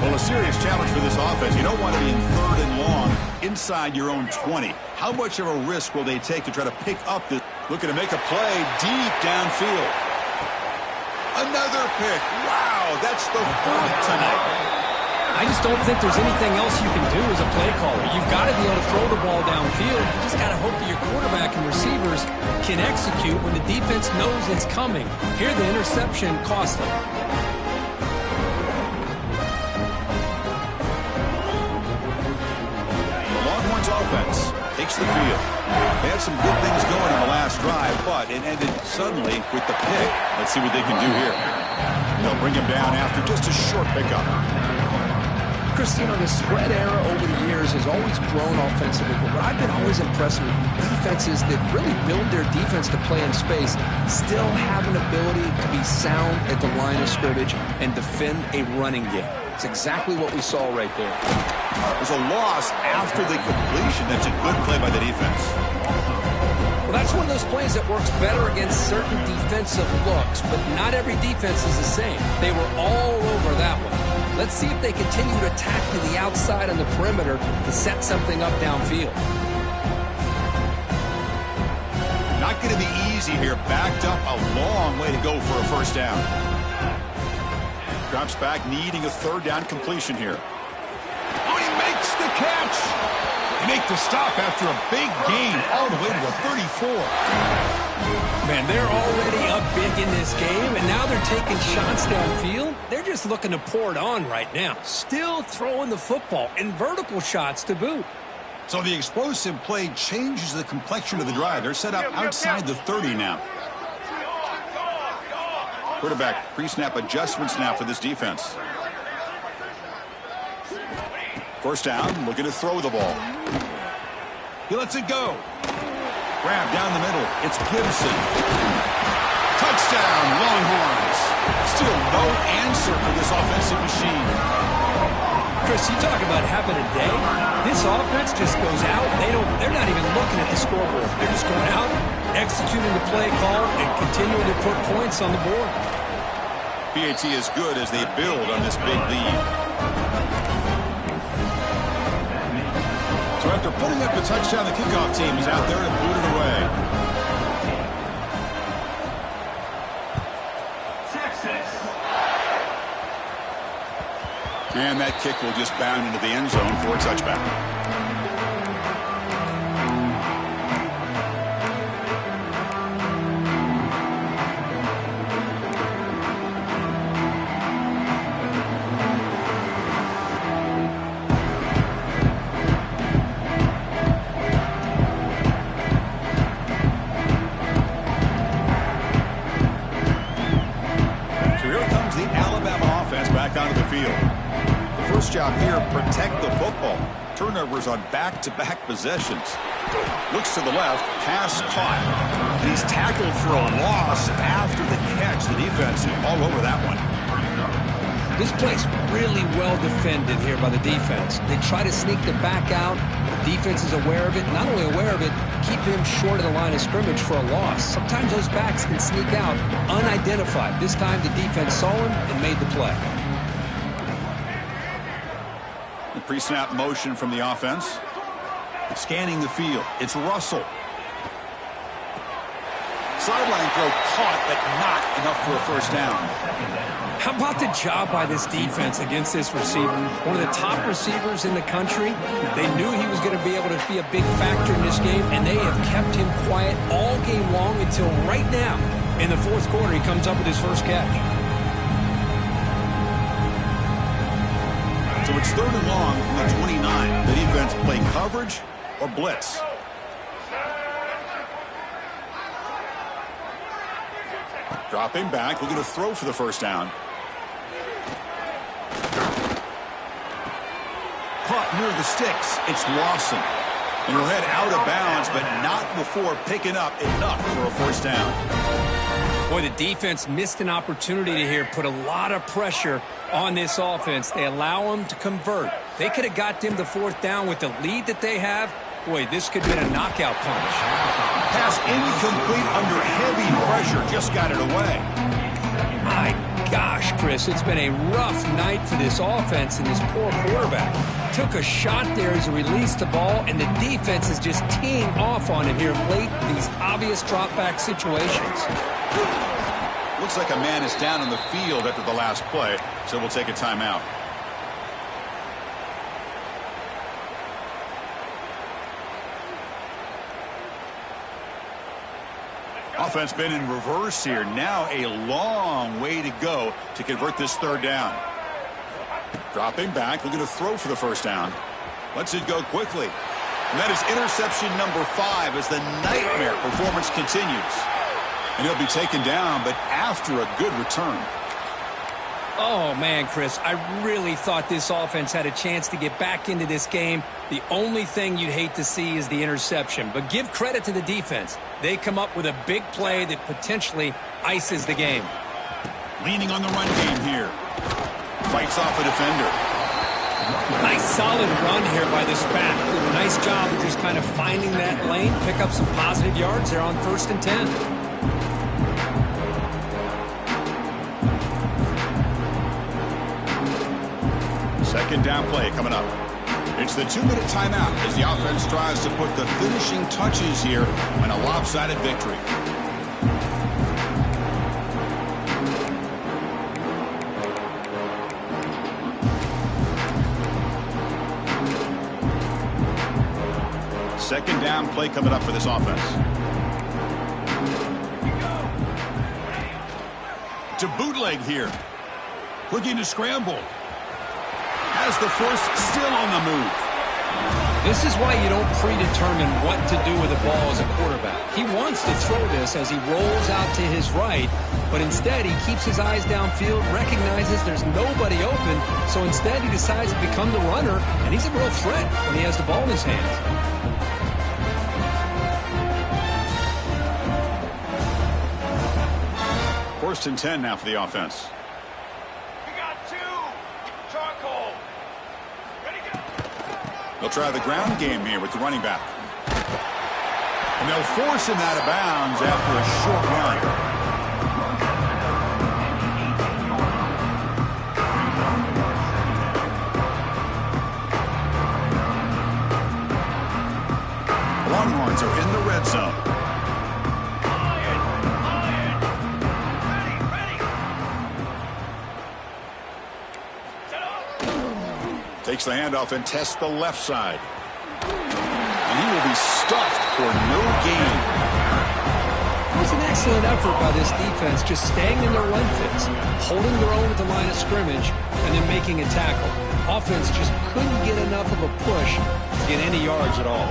[SPEAKER 1] Well, a serious challenge for this offense. You don't want to be in 3rd and long inside your own 20. How much of a risk will they take to try to pick up this? Looking to make a play deep downfield. Another pick. Wow, that's the 4th tonight.
[SPEAKER 2] I just don't think there's anything else you can do as a play caller. You've got to be able to throw the ball downfield. You just got to hope that your quarterback and receivers can execute when the defense knows it's coming. Here, the interception cost them.
[SPEAKER 1] Offense takes the field. They had some good things going in the last drive, but it ended suddenly with the pick. Let's see what they can do here. They'll bring him down after just a short pickup.
[SPEAKER 2] Chris, you know, the spread era over the years has always grown offensively, but what I've been always impressed with defenses that really build their defense to play in space still have an ability to be sound at the line of scrimmage and defend a running game. It's exactly what we saw right there.
[SPEAKER 1] There's a loss after the completion. That's a good play by the defense.
[SPEAKER 2] Well, that's one of those plays that works better against certain defensive looks, but not every defense is the same. They were all over that one. Let's see if they continue to attack to the outside on the perimeter to set something up downfield.
[SPEAKER 1] Not going to be easy here. Backed up a long way to go for a first down. Drops back, needing a 3rd down completion here. Oh, he makes the catch. They make the stop after a big gain all the way to the 34.
[SPEAKER 2] Man, they're already up big in this game, and now they're taking shots downfield. They're just looking to pour it on right now. Still throwing the football, and vertical shots to boot.
[SPEAKER 1] So the explosive play changes the complexion of the drive. They're set up outside the 30 now. Quarterback pre-snap adjustments now for this defense. First down, looking to throw the ball. He lets it go. Grab down the middle. It's Gibson. Touchdown, Longhorns. Still no answer for this offensive machine.
[SPEAKER 2] Chris, you talk about having a day. This offense just goes out. They're not even looking at the scoreboard. They're just going out, executing the play call, and continuing to put points on the board.
[SPEAKER 1] PAT is good as they build on this big lead. So after putting up the touchdown, the kickoff team is out there to boot it away.
[SPEAKER 3] Texas.
[SPEAKER 1] And that kick will just bound into the end zone for a touchback. Onto the field. The first job here, protect the football. Turnovers on back-to-back possessions. Looks to the left, pass caught. And he's tackled for a loss after the catch. The defense all over that one.
[SPEAKER 2] This play's really well defended here by the defense. They try to sneak the back out. The defense is aware of it. Not only aware of it, keep him short of the line of scrimmage for a loss. Sometimes those backs can sneak out unidentified. This time the defense saw him and made the play.
[SPEAKER 1] The pre-snap motion from the offense. Scanning the field. It's Russell. Sideline throw caught, but not enough for a first down.
[SPEAKER 2] How about the job by this defense against this receiver? One of the top receivers in the country. They knew he was going to be able to be a big factor in this game, and they have kept him quiet all game long until right now. In the fourth quarter, he comes up with his first catch.
[SPEAKER 1] So it's 3rd and long from the 29. The defense play coverage or blitz. Dropping back, looking to throw for the first down. caught near the sticks. It's Lawson. And he'll head out of bounds, but not before picking up enough for a first down.
[SPEAKER 2] Boy, the defense missed an opportunity to here, put a lot of pressure on this offense. They allow them to convert. They could have got them the fourth down with the lead that they have. Boy, this could have been a knockout punch.
[SPEAKER 1] Pass incomplete under heavy pressure. Just got it away.
[SPEAKER 2] My gosh, Chris, it's been a rough night for this offense and this poor quarterback. Took a shot there as he released the ball, and the defense is just teeing off on him here late in these obvious drop-back situations.
[SPEAKER 1] Looks like a man is down on the field after the last play, so we'll take a timeout. Offense been in reverse here. Now a long way to go to convert this third down. Dropping back, looking to throw for the first down. Lets it go quickly. And that is interception number 5 as the nightmare performance continues. And he'll be taken down, but after a good return.
[SPEAKER 2] Oh, man, Chris, I really thought this offense had a chance to get back into this game. The only thing you'd hate to see is the interception. But give credit to the defense. They come up with a big play that potentially ices the game.
[SPEAKER 1] Leaning on the run game here. Fights off a defender.
[SPEAKER 2] Nice solid run here by this back. Did a nice job of just kind of finding that lane, pick up some positive yards there on 1st and 10.
[SPEAKER 1] Second down play coming up. It's the 2-minute timeout as the offense tries to put the finishing touches here on a lopsided victory. Second down play coming up for this offense. To bootleg here. Looking to scramble. Has the first still on the move.
[SPEAKER 2] This is why you don't predetermine what to do with the ball as a quarterback. He wants to throw this as he rolls out to his right, but instead he keeps his eyes downfield, recognizes there's nobody open, so instead he decides to become the runner, and he's a real threat when he has the ball in his hands.
[SPEAKER 1] First and 10 now for the offense. They'll try the ground game here with the running back. And they'll force him out of bounds after a short run. Longhorns are in the red zone. Takes the handoff and tests the left side. And he will be stuffed for no gain.
[SPEAKER 2] It was an excellent effort by this defense, just staying in their run fits, holding their own at the line of scrimmage, and then making a tackle. Offense just couldn't get enough of a push to get any yards at all.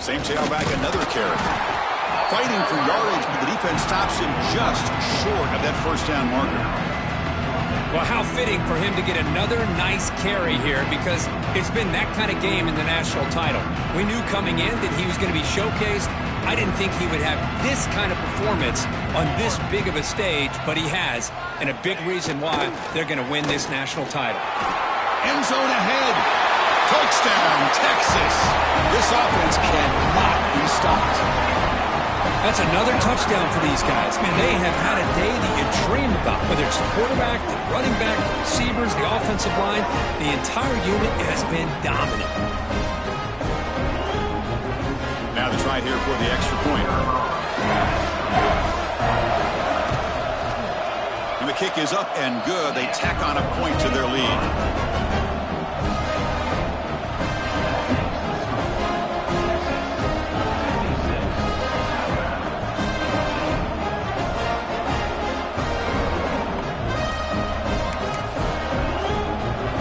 [SPEAKER 1] Same tailback, another carry. Fighting for yardage, but the defense stops him just short of that first down marker.
[SPEAKER 2] Well, how fitting for him to get another nice carry here, because it's been that kind of game in the national title. We knew coming in that he was going to be showcased. I didn't think he would have this kind of performance on this big of a stage, but he has, and a big reason why they're going to win this national title.
[SPEAKER 1] End zone ahead. Touchdown, Texas. This offense cannot be stopped.
[SPEAKER 2] That's another touchdown for these guys. Man, they have had a day that you dream about, whether it's the quarterback, the running back, the receivers, the offensive line. The entire unit has been dominant.
[SPEAKER 1] Now the try here for the extra point. And the kick is up and good. They tack on a point to their lead.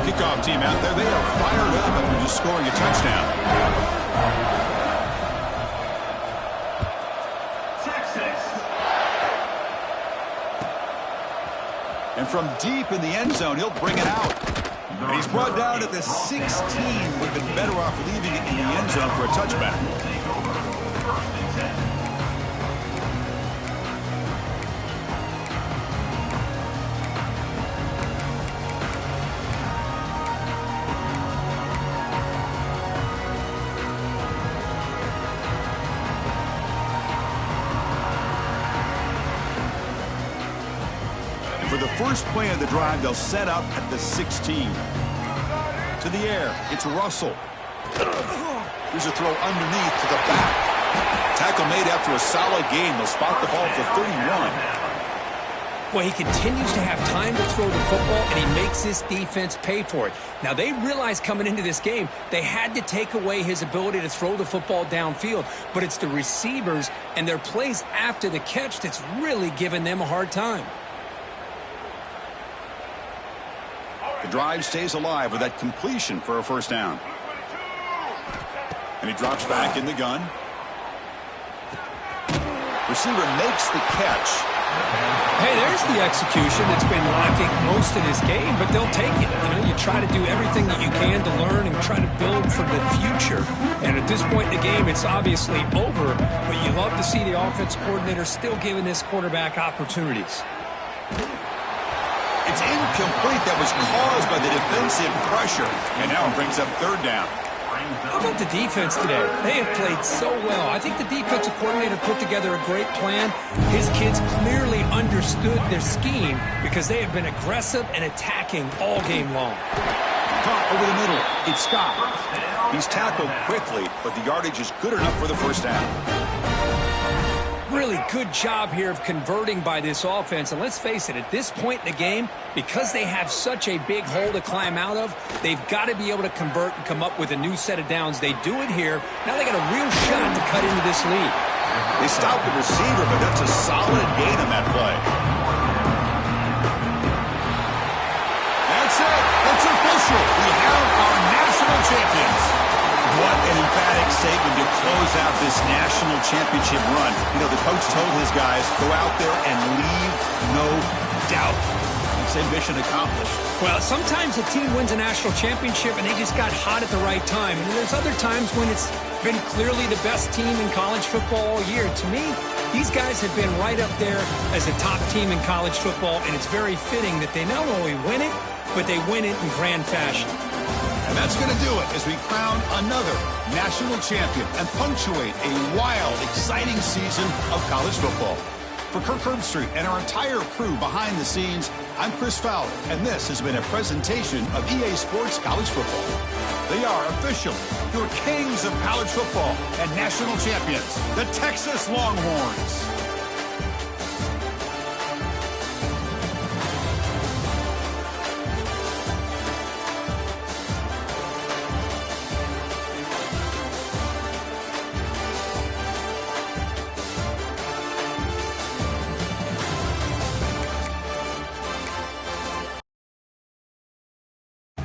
[SPEAKER 1] Kickoff team out there. They are fired up after just scoring a touchdown. And from deep in the end zone, he'll bring it out. And he's brought down at the 16. Would have been better off leaving it in the end zone for a touchback. For the first play of the drive, they'll set up at the 16. To the air, it's Russell. Here's a throw underneath to the back. Tackle made after a solid gain. They'll spot the ball for 31.
[SPEAKER 2] Well, he continues to have time to throw the football, and he makes this defense pay for it. Now, they realized coming into this game they had to take away his ability to throw the football downfield, but it's the receivers and their plays after the catch that's really giving them a hard time.
[SPEAKER 1] The drive stays alive with that completion for a first down. And he drops back in the gun. Receiver makes the catch.
[SPEAKER 2] Hey, there's the execution that's been lacking most of this game, but they'll take it. You know, you try to do everything that you can to learn and try to build for the future. And at this point in the game, it's obviously over, but you love to see the offense coordinator still giving this quarterback opportunities.
[SPEAKER 1] It's incomplete. That was caused by the defensive pressure. And now it brings up third down.
[SPEAKER 2] How about the defense today? They have played so well. I think the defensive coordinator put together a great plan. His kids clearly understood their scheme because they have been aggressive and attacking all game long.
[SPEAKER 1] Caught over the middle. It's Scott. He's tackled quickly, but the yardage is good enough for the first down.
[SPEAKER 2] Really good job here of converting by this offense. And let's face it, at this point in the game, because they have such a big hole to climb out of, they've got to be able to convert and come up with a new set of downs. They do it here. Now they got a real shot to cut into this lead.
[SPEAKER 1] They stopped the receiver, but that's a solid gain on that play. That's it. It's official. We have our national champions. What an emphatic statement to close out this national championship run. You know, the coach told his guys, go out there and leave no doubt. It's a mission accomplished.
[SPEAKER 2] Well, sometimes a team wins a national championship and they just got hot at the right time. And there's other times when it's been clearly the best team in college football all year. To me, these guys have been right up there as a top team in college football, and it's very fitting that they not only win it, but they win it in grand fashion.
[SPEAKER 1] And that's going to do it as we crown another national champion and punctuate a wild, exciting season of college football. For Kirk Herbstreit and our entire crew behind the scenes, I'm Chris Fowler, and this has been a presentation of EA Sports College Football. They are official, your kings of college football and national champions, the Texas Longhorns.